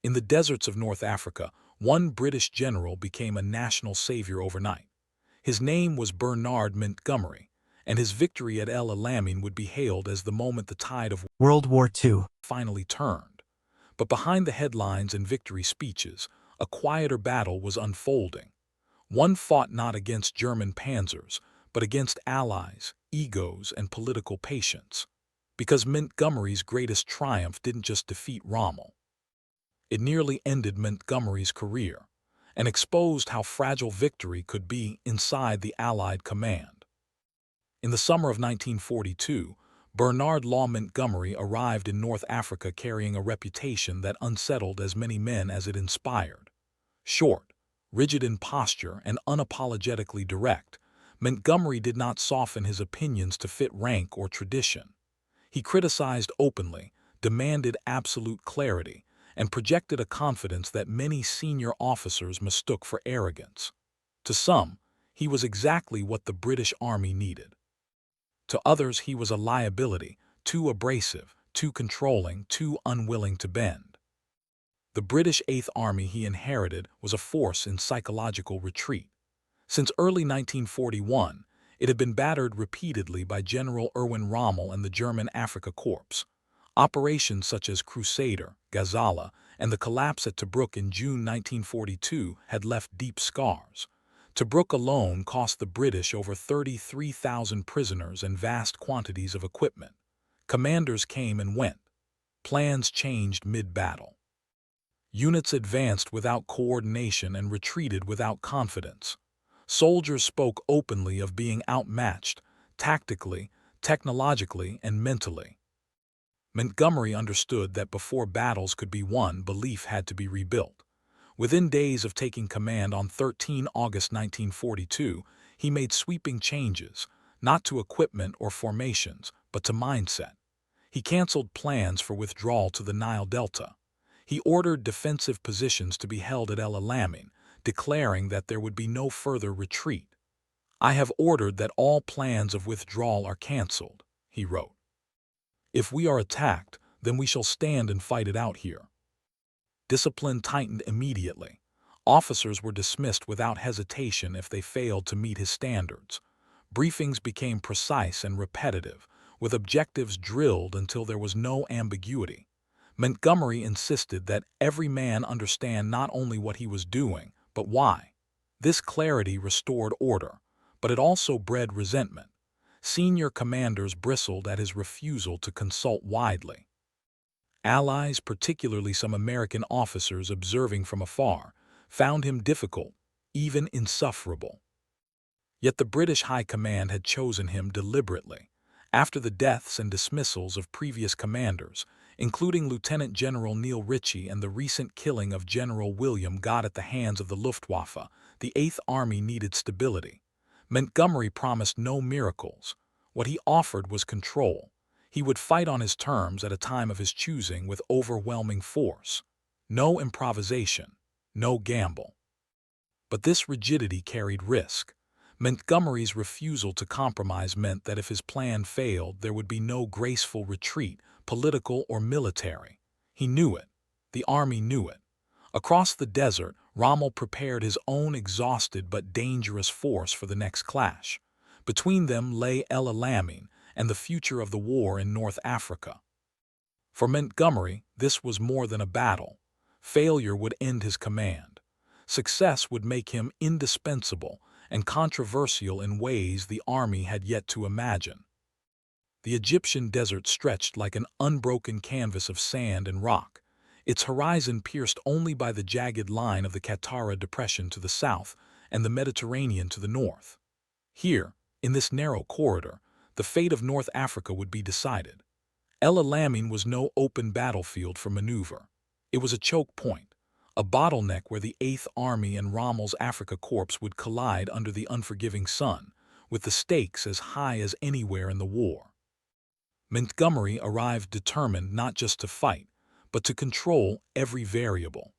In the deserts of North Africa, one British general became a national savior overnight. His name was Bernard Montgomery, and his victory at El Alamein would be hailed as the moment the tide of World War II. finally turned. But behind the headlines and victory speeches, a quieter battle was unfolding. One fought not against German panzers, but against allies, egos, and political patience. Because Montgomery's greatest triumph didn't just defeat Rommel. It nearly ended Montgomery's career and exposed how fragile victory could be inside the Allied command. In the summer of 1942, Bernard Law Montgomery arrived in North Africa carrying a reputation that unsettled as many men as it inspired. Short, rigid in posture, and unapologetically direct, Montgomery did not soften his opinions to fit rank or tradition. He criticized openly, demanded absolute clarity, and projected a confidence that many senior officers mistook for arrogance. To some, he was exactly what the British Army needed. To others, he was a liability, too abrasive, too controlling, too unwilling to bend. The British Eighth Army he inherited was a force in psychological retreat. Since early 1941, it had been battered repeatedly by General Erwin Rommel and the German Afrika Korps. Operations such as Crusader, Gazala, and the collapse at Tobruk in June 1942 had left deep scars. Tobruk alone cost the British over 33,000 prisoners and vast quantities of equipment. Commanders came and went. Plans changed mid-battle. Units advanced without coordination and retreated without confidence. Soldiers spoke openly of being outmatched, tactically, technologically, and mentally. Montgomery understood that before battles could be won, belief had to be rebuilt. Within days of taking command on 13 August 1942, he made sweeping changes, not to equipment or formations, but to mindset. He canceled plans for withdrawal to the Nile Delta. He ordered defensive positions to be held at El Alamein, declaring that there would be no further retreat. "I have ordered that all plans of withdrawal are canceled," he wrote. "If we are attacked, then we shall stand and fight it out here." Discipline tightened immediately. Officers were dismissed without hesitation if they failed to meet his standards. Briefings became precise and repetitive, with objectives drilled until there was no ambiguity. Montgomery insisted that every man understand not only what he was doing, but why. This clarity restored order, but it also bred resentment. Senior commanders bristled at his refusal to consult widely. Allies, particularly some American officers observing from afar, found him difficult, even insufferable. Yet the British High Command had chosen him deliberately. After the deaths and dismissals of previous commanders, including Lieutenant General Neil Ritchie and the recent killing of General William Gott at the hands of the Luftwaffe, the Eighth Army needed stability. Montgomery promised no miracles. What he offered was control. He would fight on his terms at a time of his choosing with overwhelming force. No improvisation, no gamble. But this rigidity carried risk. Montgomery's refusal to compromise meant that if his plan failed, there would be no graceful retreat, political or military. He knew it. The army knew it. Across the desert, Rommel prepared his own exhausted but dangerous force for the next clash. Between them lay El Alamein and the future of the war in North Africa. For Montgomery, this was more than a battle. Failure would end his command. Success would make him indispensable and controversial in ways the army had yet to imagine. The Egyptian desert stretched like an unbroken canvas of sand and rock, its horizon pierced only by the jagged line of the Qattara Depression to the south and the Mediterranean to the north. Here, in this narrow corridor, the fate of North Africa would be decided. El Alamein was no open battlefield for maneuver. It was a choke point, a bottleneck where the Eighth Army and Rommel's Afrika Korps would collide under the unforgiving sun, with the stakes as high as anywhere in the war. Montgomery arrived determined not just to fight, but to control every variable.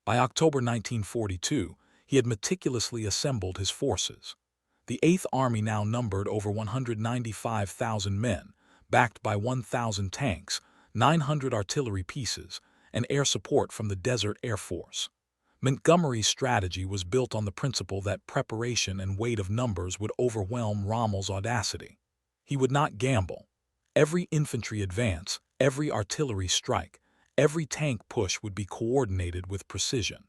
By October 1942, he had meticulously assembled his forces. The Eighth Army now numbered over 195,000 men, backed by 1,000 tanks, 900 artillery pieces, and air support from the Desert Air Force. Montgomery's strategy was built on the principle that preparation and weight of numbers would overwhelm Rommel's audacity. He would not gamble. Every infantry advance, every artillery strike, every tank push would be coordinated with precision.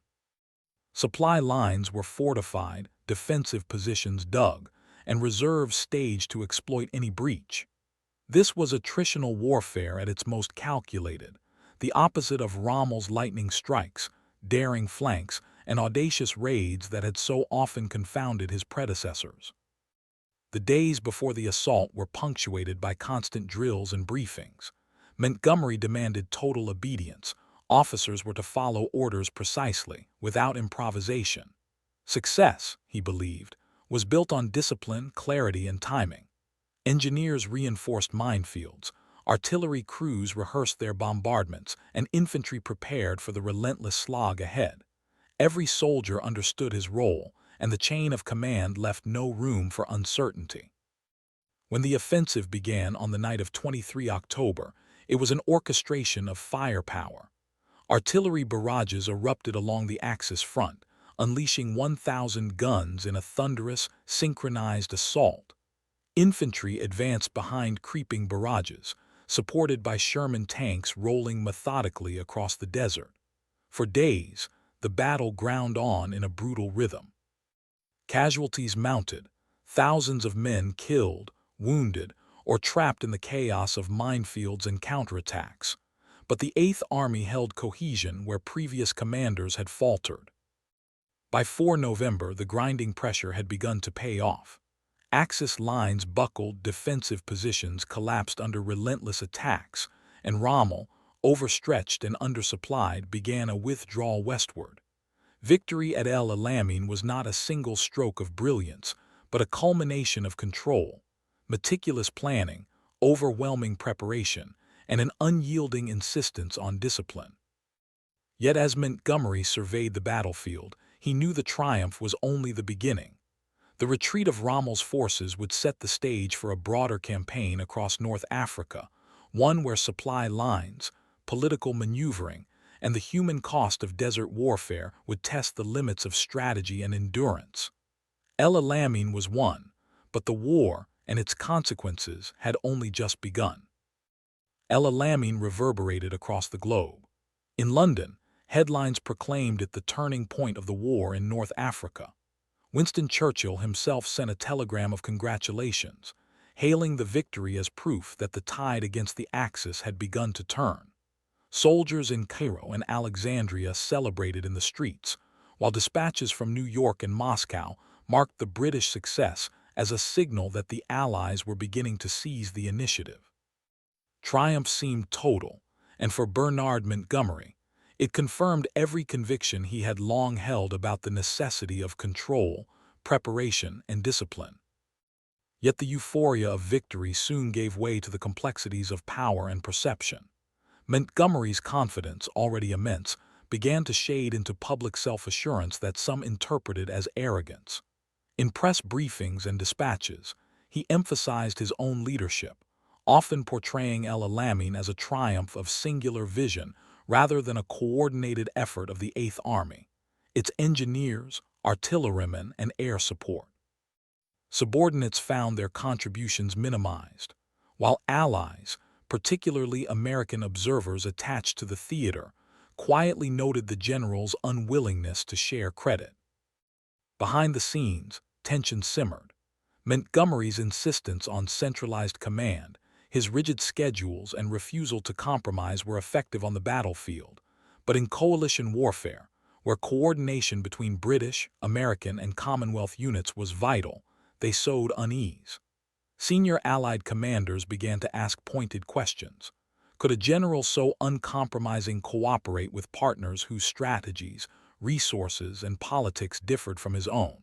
Supply lines were fortified, defensive positions dug, and reserves staged to exploit any breach. This was attritional warfare at its most calculated, the opposite of Rommel's lightning strikes, daring flanks, and audacious raids that had so often confounded his predecessors. The days before the assault were punctuated by constant drills and briefings. Montgomery demanded total obedience. Officers were to follow orders precisely, without improvisation. Success, he believed, was built on discipline, clarity, and timing. Engineers reinforced minefields, artillery crews rehearsed their bombardments, and infantry prepared for the relentless slog ahead. Every soldier understood his role, and the chain of command left no room for uncertainty. When the offensive began on the night of 23 October, it was an orchestration of firepower. Artillery barrages erupted along the Axis front, unleashing 1,000 guns in a thunderous, synchronized assault. Infantry advanced behind creeping barrages, supported by Sherman tanks rolling methodically across the desert. For days, the battle ground on in a brutal rhythm. Casualties mounted, thousands of men killed, wounded, or trapped in the chaos of minefields and counterattacks. But the Eighth Army held cohesion where previous commanders had faltered. By 4 November, the grinding pressure had begun to pay off. Axis lines buckled, defensive positions collapsed under relentless attacks, and Rommel, overstretched and undersupplied, began a withdrawal westward. Victory at El Alamein was not a single stroke of brilliance, but a culmination of control, meticulous planning, overwhelming preparation, and an unyielding insistence on discipline. Yet as Montgomery surveyed the battlefield, he knew the triumph was only the beginning. The retreat of Rommel's forces would set the stage for a broader campaign across North Africa, one where supply lines, political maneuvering, and the human cost of desert warfare would test the limits of strategy and endurance. El Alamein was won, but the war and its consequences had only just begun. El Alamein reverberated across the globe. In London, headlines proclaimed it the turning point of the war in North Africa. Winston Churchill himself sent a telegram of congratulations, hailing the victory as proof that the tide against the Axis had begun to turn. Soldiers in Cairo and Alexandria celebrated in the streets, while dispatches from New York and Moscow marked the British success as a signal that the Allies were beginning to seize the initiative. Triumph seemed total, and for Bernard Montgomery, it confirmed every conviction he had long held about the necessity of control, preparation, and discipline. Yet the euphoria of victory soon gave way to the complexities of power and perception. Montgomery's confidence, already immense, began to shade into public self-assurance that some interpreted as arrogance. In press briefings and dispatches, he emphasized his own leadership, often portraying El Alamein as a triumph of singular vision rather than a coordinated effort of the Eighth Army, its engineers, artillerymen, and air support. Subordinates found their contributions minimized, while allies, particularly American observers attached to the theater, quietly noted the general's unwillingness to share credit. Behind the scenes, tension simmered. Montgomery's insistence on centralized command, his rigid schedules, and refusal to compromise were effective on the battlefield, but in coalition warfare, where coordination between British, American, and Commonwealth units was vital, they sowed unease. Senior Allied commanders began to ask pointed questions. Could a general so uncompromising cooperate with partners whose strategies, resources, and politics differed from his own?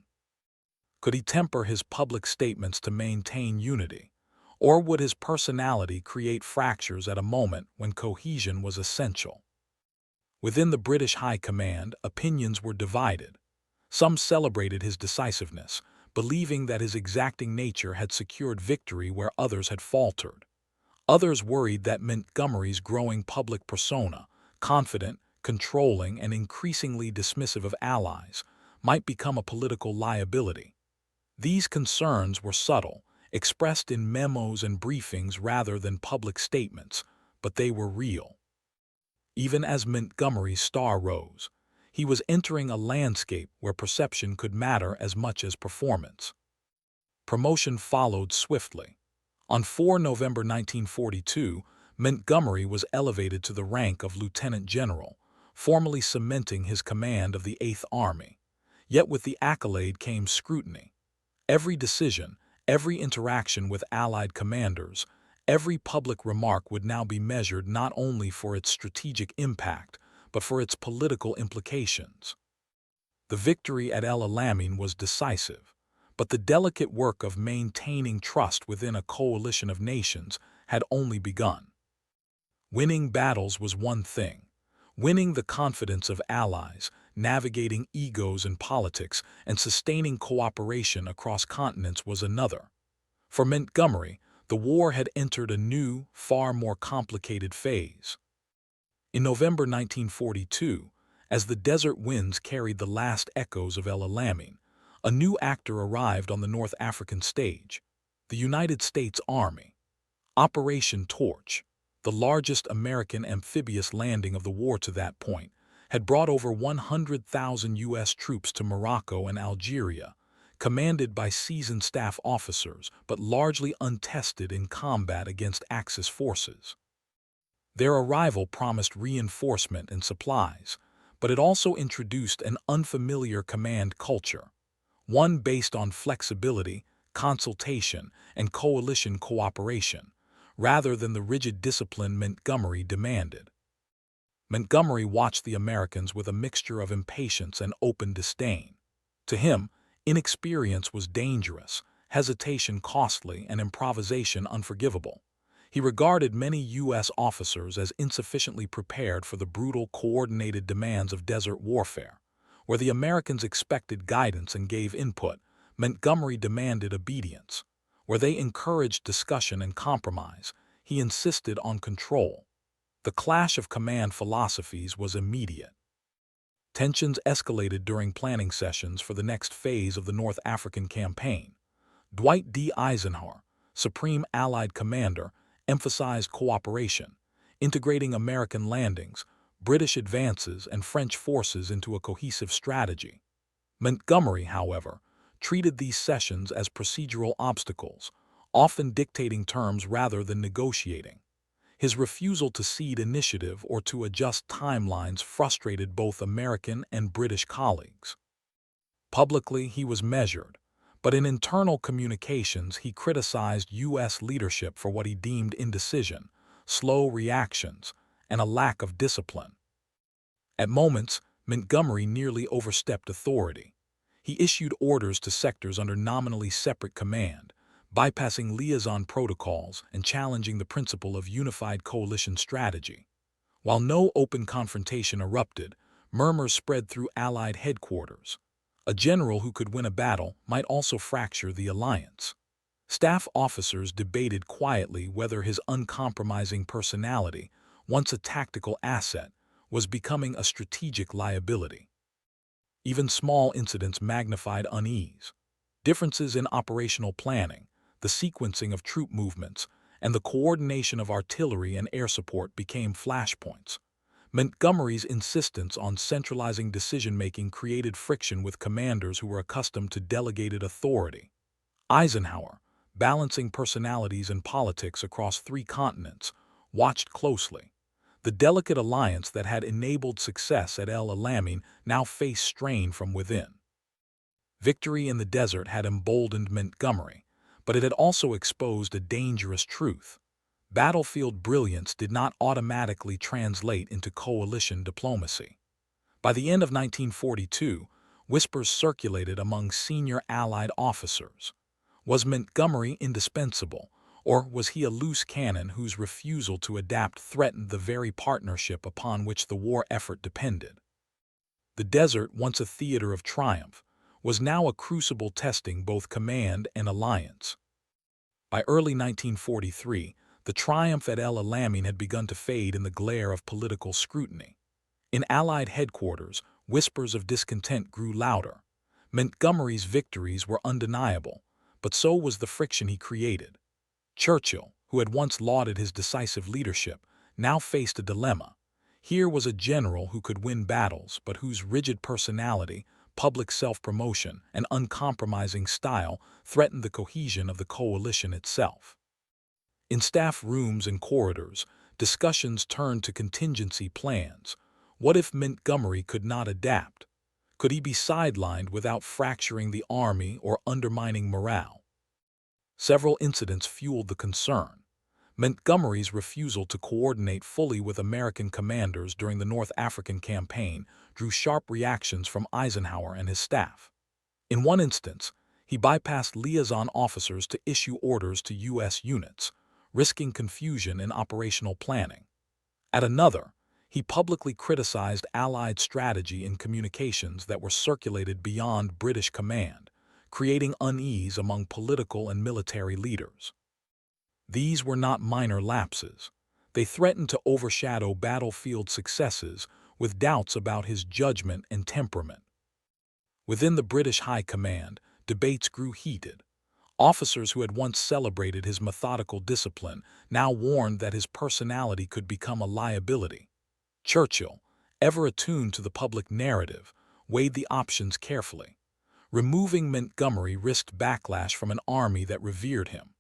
Could he temper his public statements to maintain unity? Or would his personality create fractures at a moment when cohesion was essential? Within the British High Command, opinions were divided. Some celebrated his decisiveness, believing that his exacting nature had secured victory where others had faltered. Others worried that Montgomery's growing public persona, confident, controlling, and increasingly dismissive of allies, might become a political liability. These concerns were subtle, expressed in memos and briefings rather than public statements, but they were real. Even as Montgomery's star rose, he was entering a landscape where perception could matter as much as performance. Promotion followed swiftly. On 4 November 1942, Montgomery was elevated to the rank of lieutenant general, formally cementing his command of the Eighth Army. Yet with the accolade came scrutiny. Every decision, every interaction with Allied commanders, every public remark would now be measured not only for its strategic impact, but for its political implications. The victory at El Alamein was decisive, but the delicate work of maintaining trust within a coalition of nations had only begun. Winning battles was one thing. Winning the confidence of allies, navigating egos and politics, and sustaining cooperation across continents was another. For Montgomery, the war had entered a new, far more complicated phase. In November 1942, as the desert winds carried the last echoes of El Alamein, a new actor arrived on the North African stage: the United States Army. Operation Torch, the largest American amphibious landing of the war to that point, had brought over 100,000 U.S. troops to Morocco and Algeria, commanded by seasoned staff officers but largely untested in combat against Axis forces. Their arrival promised reinforcement and supplies, but it also introduced an unfamiliar command culture, one based on flexibility, consultation, and coalition cooperation, rather than the rigid discipline Montgomery demanded. Montgomery watched the Americans with a mixture of impatience and open disdain. To him, inexperience was dangerous, hesitation costly, and improvisation unforgivable. He regarded many U.S. officers as insufficiently prepared for the brutal, coordinated demands of desert warfare. Where the Americans expected guidance and gave input, Montgomery demanded obedience. Where they encouraged discussion and compromise, he insisted on control. The clash of command philosophies was immediate. Tensions escalated during planning sessions for the next phase of the North African campaign. Dwight D. Eisenhower, Supreme Allied Commander, emphasized cooperation, integrating American landings, British advances, and French forces into a cohesive strategy. Montgomery, however, treated these sessions as procedural obstacles, often dictating terms rather than negotiating. His refusal to cede initiative or to adjust timelines frustrated both American and British colleagues. Publicly, he was measured, but in internal communications he criticized U.S. leadership for what he deemed indecision, slow reactions, and a lack of discipline. At moments, Montgomery nearly overstepped authority. He issued orders to sectors under nominally separate command, bypassing liaison protocols and challenging the principle of unified coalition strategy. While no open confrontation erupted, murmurs spread through Allied headquarters. A general who could win a battle might also fracture the alliance. Staff officers debated quietly whether his uncompromising personality, once a tactical asset, was becoming a strategic liability. Even small incidents magnified unease. Differences in operational planning, the sequencing of troop movements, and the coordination of artillery and air support became flashpoints. Montgomery's insistence on centralizing decision-making created friction with commanders who were accustomed to delegated authority. Eisenhower, balancing personalities and politics across 3 continents, watched closely. The delicate alliance that had enabled success at El Alamein now faced strain from within. Victory in the desert had emboldened Montgomery, but it had also exposed a dangerous truth. Battlefield brilliance did not automatically translate into coalition diplomacy. By the end of 1942, whispers circulated among senior Allied officers. Was Montgomery indispensable, or was he a loose cannon whose refusal to adapt threatened the very partnership upon which the war effort depended? The desert, once a theater of triumph, was now a crucible testing both command and alliance. By early 1943, The triumph at El Alamein had begun to fade in the glare of political scrutiny. In Allied headquarters, whispers of discontent grew louder. Montgomery's victories were undeniable, but so was the friction he created. Churchill, who had once lauded his decisive leadership, now faced a dilemma. Here was a general who could win battles, but whose rigid personality, public self-promotion, and uncompromising style threatened the cohesion of the coalition itself. In staff rooms and corridors, discussions turned to contingency plans. What if Montgomery could not adapt? Could he be sidelined without fracturing the army or undermining morale? Several incidents fueled the concern. Montgomery's refusal to coordinate fully with American commanders during the North African campaign drew sharp reactions from Eisenhower and his staff. In one instance, he bypassed liaison officers to issue orders to U.S. units, risking confusion in operational planning. At another, he publicly criticized Allied strategy in communications that were circulated beyond British command, creating unease among political and military leaders. These were not minor lapses. They threatened to overshadow battlefield successes with doubts about his judgment and temperament. Within the British High Command, debates grew heated. Officers who had once celebrated his methodical discipline now warned that his personality could become a liability. Churchill, ever attuned to the public narrative, weighed the options carefully. Removing Montgomery risked backlash from an army that revered him.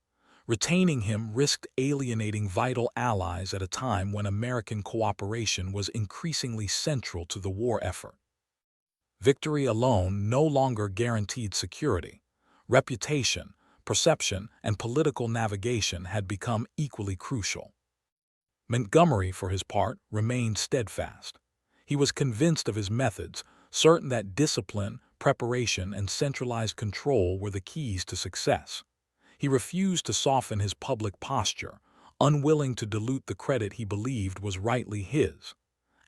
Retaining him risked alienating vital allies at a time when American cooperation was increasingly central to the war effort. Victory alone no longer guaranteed security. Reputation, perception, and political navigation had become equally crucial. Montgomery, for his part, remained steadfast. He was convinced of his methods, certain that discipline, preparation, and centralized control were the keys to success. He refused to soften his public posture, unwilling to dilute the credit he believed was rightly his.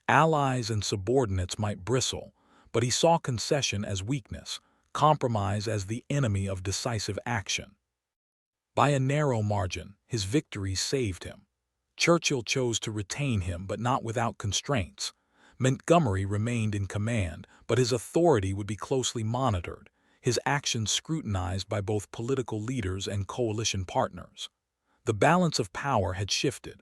Allies and subordinates might bristle, but he saw concession as weakness, compromise as the enemy of decisive action. By a narrow margin, his victories saved him. Churchill chose to retain him, but not without constraints. Montgomery remained in command, but his authority would be closely monitored, his actions scrutinized by both political leaders and coalition partners. The balance of power had shifted.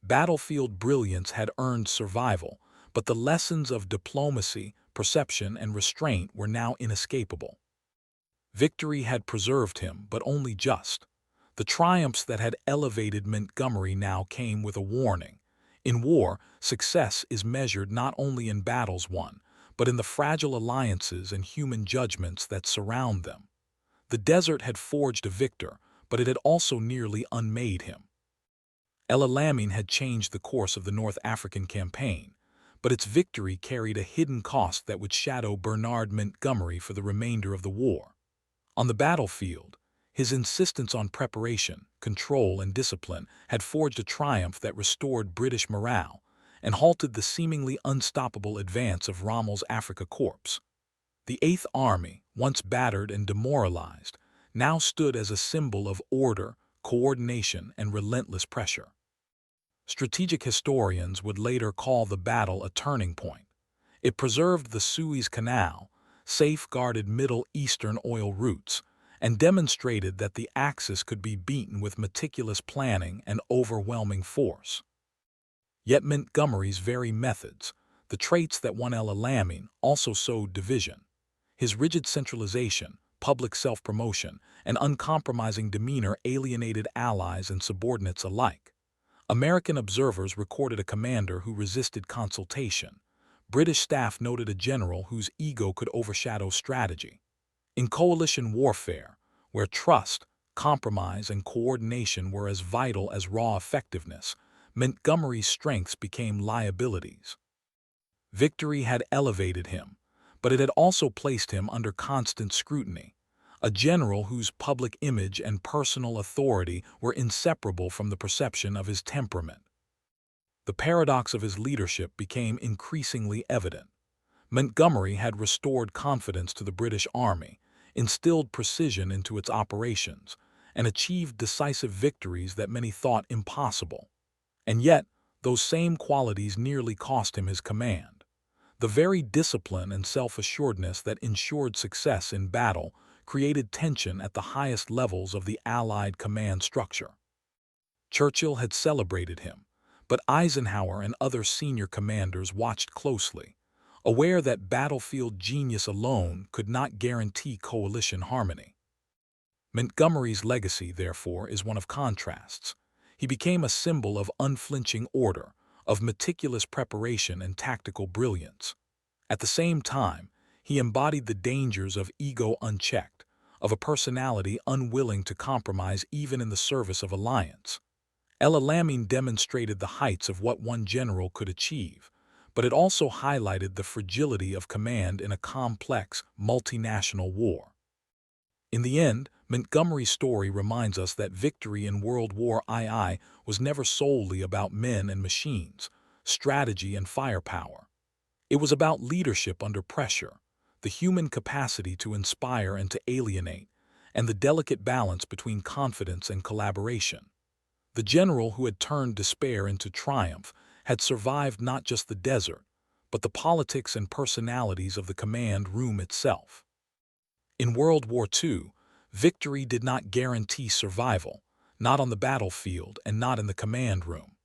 Battlefield brilliance had earned survival, but the lessons of diplomacy, perception, and restraint were now inescapable. Victory had preserved him, but only just. The triumphs that had elevated Montgomery now came with a warning. In war, success is measured not only in battles won, but in the fragile alliances and human judgments that surround them. The desert had forged a victor, but it had also nearly unmade him. El Alamein had changed the course of the North African campaign, but its victory carried a hidden cost that would shadow Bernard Montgomery for the remainder of the war. On the battlefield, his insistence on preparation, control, and discipline had forged a triumph that restored British morale and halted the seemingly unstoppable advance of Rommel's Afrika Korps. The Eighth Army, once battered and demoralized, now stood as a symbol of order, coordination, and relentless pressure. Strategic historians would later call the battle a turning point. It preserved the Suez Canal, safeguarded Middle Eastern oil routes, and demonstrated that the Axis could be beaten with meticulous planning and overwhelming force. Yet Montgomery's very methods, the traits that won El Alamein, also sowed division. His rigid centralization, public self-promotion, and uncompromising demeanor alienated allies and subordinates alike. American observers recorded a commander who resisted consultation. British staff noted a general whose ego could overshadow strategy. In coalition warfare, where trust, compromise, and coordination were as vital as raw effectiveness, Montgomery's strengths became liabilities. Victory had elevated him, but it had also placed him under constant scrutiny. A general whose public image and personal authority were inseparable from the perception of his temperament. The paradox of his leadership became increasingly evident. Montgomery had restored confidence to the British Army, instilled precision into its operations, and achieved decisive victories that many thought impossible. And yet, those same qualities nearly cost him his command. The very discipline and self-assuredness that ensured success in battle created tension at the highest levels of the Allied command structure. Churchill had celebrated him, but Eisenhower and other senior commanders watched closely, aware that battlefield genius alone could not guarantee coalition harmony. Montgomery's legacy, therefore, is one of contrasts. He became a symbol of unflinching order, of meticulous preparation and tactical brilliance. At the same time, he embodied the dangers of ego unchecked, of a personality unwilling to compromise even in the service of alliance. Alamein demonstrated the heights of what one general could achieve, but it also highlighted the fragility of command in a complex, multinational war. In the end, Montgomery's story reminds us that victory in World War II was never solely about men and machines, strategy and firepower. It was about leadership under pressure, the human capacity to inspire and to alienate, and the delicate balance between confidence and collaboration. The general who had turned despair into triumph had survived not just the desert, but the politics and personalities of the command room itself. In World War II, victory did not guarantee survival, not on the battlefield and not in the command room.